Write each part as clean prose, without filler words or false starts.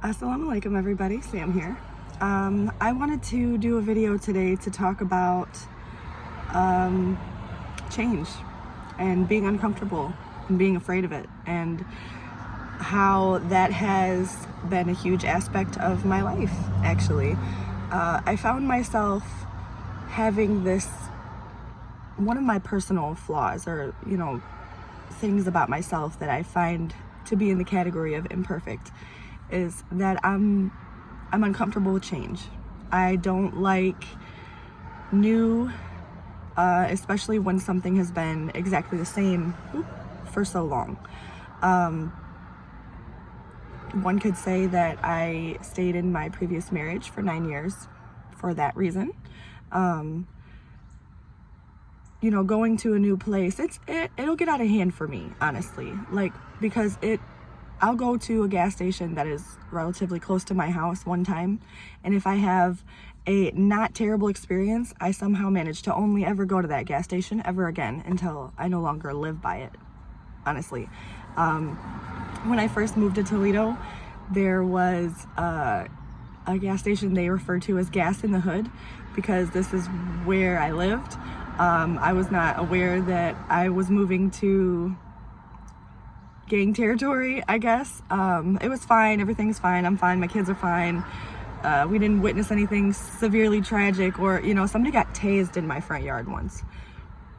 Assalamu alaikum everybody, Sam here. I wanted to do a video today to talk about change and being uncomfortable and being afraid of it, and how that has been a huge aspect of my life, actually. I found myself having this, one of my personal flaws, or, things about myself that I find to be in the category of imperfect, is that I'm uncomfortable with change. I don't like new, especially when something has been exactly the same for so long. One could say that I stayed in my previous marriage for 9 years for that reason. Going to a new place, it'll get out of hand for me, honestly. Because I'll go to a gas station that is relatively close to my house one time, and if I have a not terrible experience, I somehow manage to only ever go to that gas station ever again until I no longer live by it, honestly. When I first moved to Toledo, there was a gas station they referred to as Gas in the Hood, because this is where I lived. I was not aware that I was moving to gang territory, I guess. It was fine, everything's fine, I'm fine, my kids are fine. We didn't witness anything severely tragic, or, somebody got tased in my front yard once.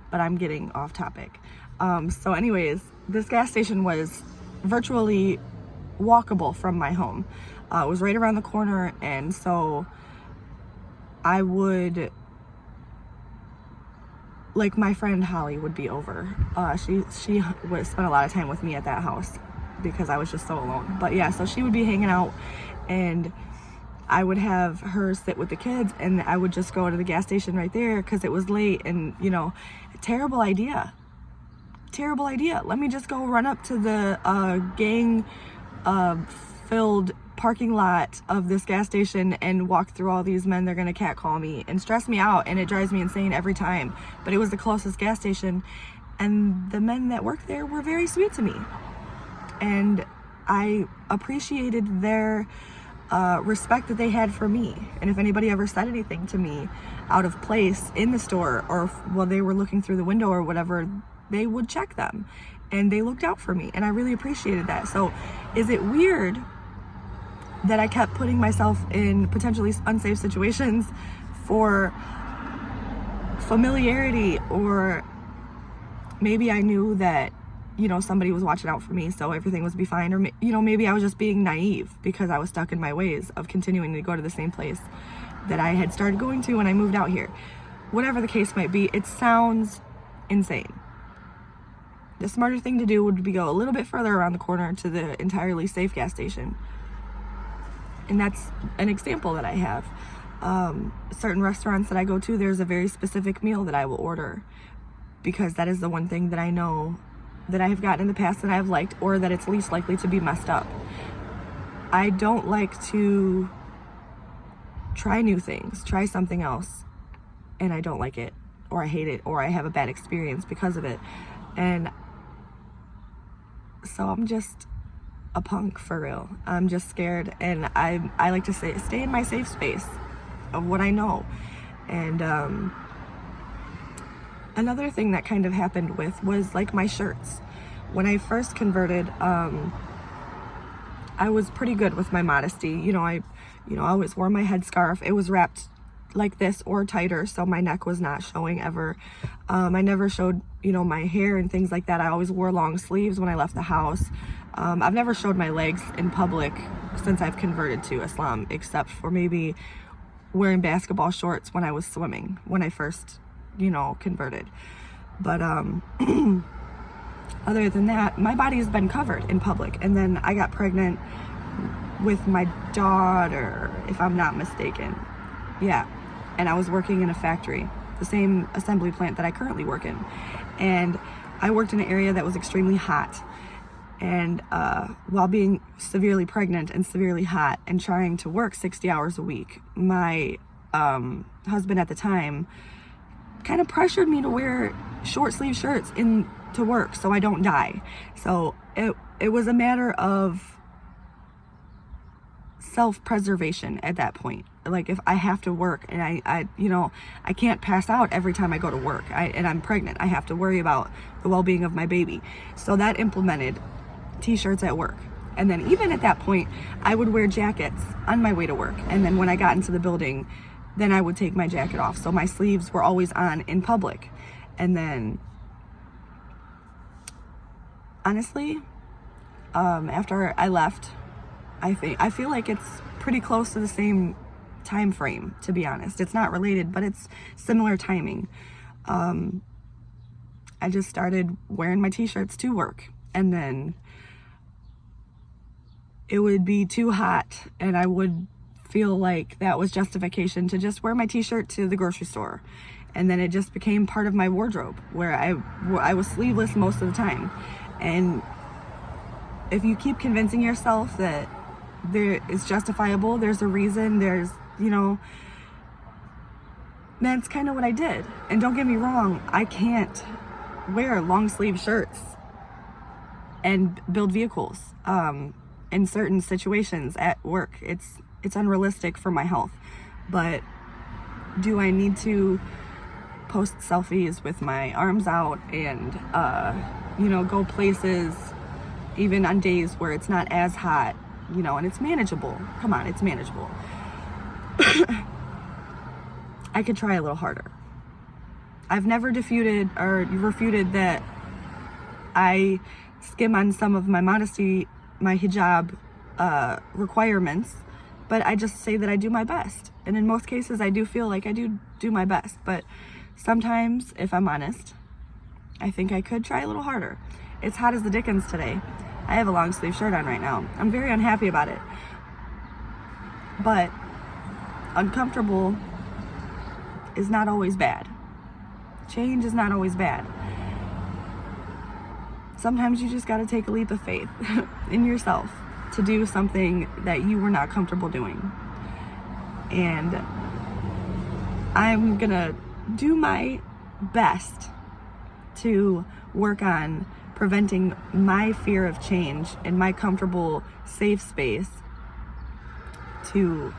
But I'm getting off topic. So anyways, this gas station was virtually walkable from my home. It was right around the corner, and so I would, my friend Holly would be over. She would spend a lot of time with me at that house because I was just so alone. But yeah, so she would be hanging out, and I would have her sit with the kids, and I would just go to the gas station right there because it was late. And terrible idea. Let me just go run up to the gang filled parking lot of this gas station and walk through all these men. They're gonna catcall me and stress me out, and it drives me insane every time. But it was the closest gas station, and the men that worked there were very sweet to me, and I appreciated their respect that they had for me. And if anybody ever said anything to me out of place in the store, or while they were looking through the window or whatever, they would check them, and they looked out for me, and I really appreciated that. So is it weird that I kept putting myself in potentially unsafe situations for familiarity? Or maybe I knew that, somebody was watching out for me, so everything was be fine. Or, maybe I was just being naive because I was stuck in my ways of continuing to go to the same place that I had started going to when I moved out here. Whatever the case might be, it sounds insane. The smarter thing to do would be go a little bit further around the corner to the entirely safe gas station. And that's an example that I have. Certain restaurants that I go to, there's a very specific meal that I will order, because that is the one thing that I know that I have gotten in the past that I have liked, or that it's least likely to be messed up. I don't like to try new things, try something else, and I don't like it, or I hate it, or I have a bad experience because of it. And so I'm just a punk, for real. I'm just scared, and I like to stay in my safe space of what I know. And another thing that kind of happened was my shirts. When I first converted, I was pretty good with my modesty. I always wore my headscarf. It was wrapped like this or tighter, so my neck was not showing ever. I never showed, my hair and things like that. I always wore long sleeves when I left the house. I've never showed my legs in public since I've converted to Islam, except for maybe wearing basketball shorts when I was swimming, when I first, converted. But other than that, my body has been covered in public. And then I got pregnant with my daughter, if I'm not mistaken. Yeah. And I was working in a factory, the same assembly plant that I currently work in. And I worked in an area that was extremely hot. And while being severely pregnant and severely hot and trying to work 60 hours a week, my husband at the time kind of pressured me to wear short sleeve shirts to work so I don't die. So it was a matter of self-preservation at that point. Like if I have to work and I can't pass out every time I go to work, and I'm pregnant, I have to worry about the well-being of my baby. So that implemented t-shirts at work. And then even at that point, I would wear jackets on my way to work. And then when I got into the building, then I would take my jacket off. So my sleeves were always on in public. And then honestly, after I left, I feel like it's pretty close to the same time frame, to be honest. It's not related, but it's similar timing. I just started wearing my t-shirts to work, and then it would be too hot and I would feel like that was justification to just wear my t-shirt to the grocery store. And then it just became part of my wardrobe, where I was sleeveless most of the time. And if you keep convincing yourself that it's justifiable, there's a reason, that's kind of what I did. And don't get me wrong, I can't wear long sleeve shirts and build vehicles in certain situations at work. It's unrealistic for my health. But do I need to post selfies with my arms out and go places even on days where it's not as hot, and it's manageable? Come on, it's manageable. I could try a little harder. I've never refuted that I skim on some of my modesty, my hijab requirements, but I just say that I do my best. And in most cases, I do feel like I do my best. But sometimes, if I'm honest, I think I could try a little harder. It's hot as the dickens today. I have a long sleeve shirt on right now. I'm very unhappy about it. But uncomfortable is not always bad. Change is not always bad. Sometimes you just got to take a leap of faith in yourself to do something that you were not comfortable doing. And I'm gonna do my best to work on preventing my fear of change in my comfortable, safe space to,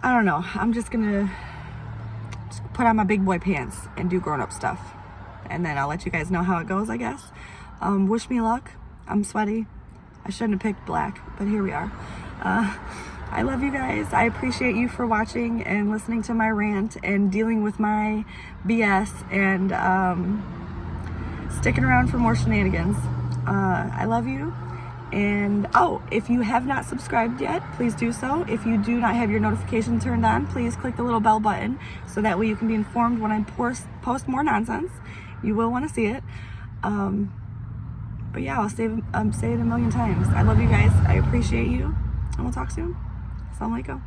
I don't know, I'm just gonna put on my big boy pants and do grown-up stuff. And then I'll let you guys know how it goes, I guess. Wish me luck. I'm sweaty. I shouldn't have picked black, but here we are. I love you guys. I appreciate you for watching and listening to my rant and dealing with my BS and sticking around for more shenanigans. I love you. And if you have not subscribed yet, please do so. If you do not have your notification turned on, please click the little bell button so that way you can be informed when I post more nonsense. You will want to see it. But yeah, I'll say it a million times. I love you guys. I appreciate you. And we'll talk soon. Assalamu alaikum.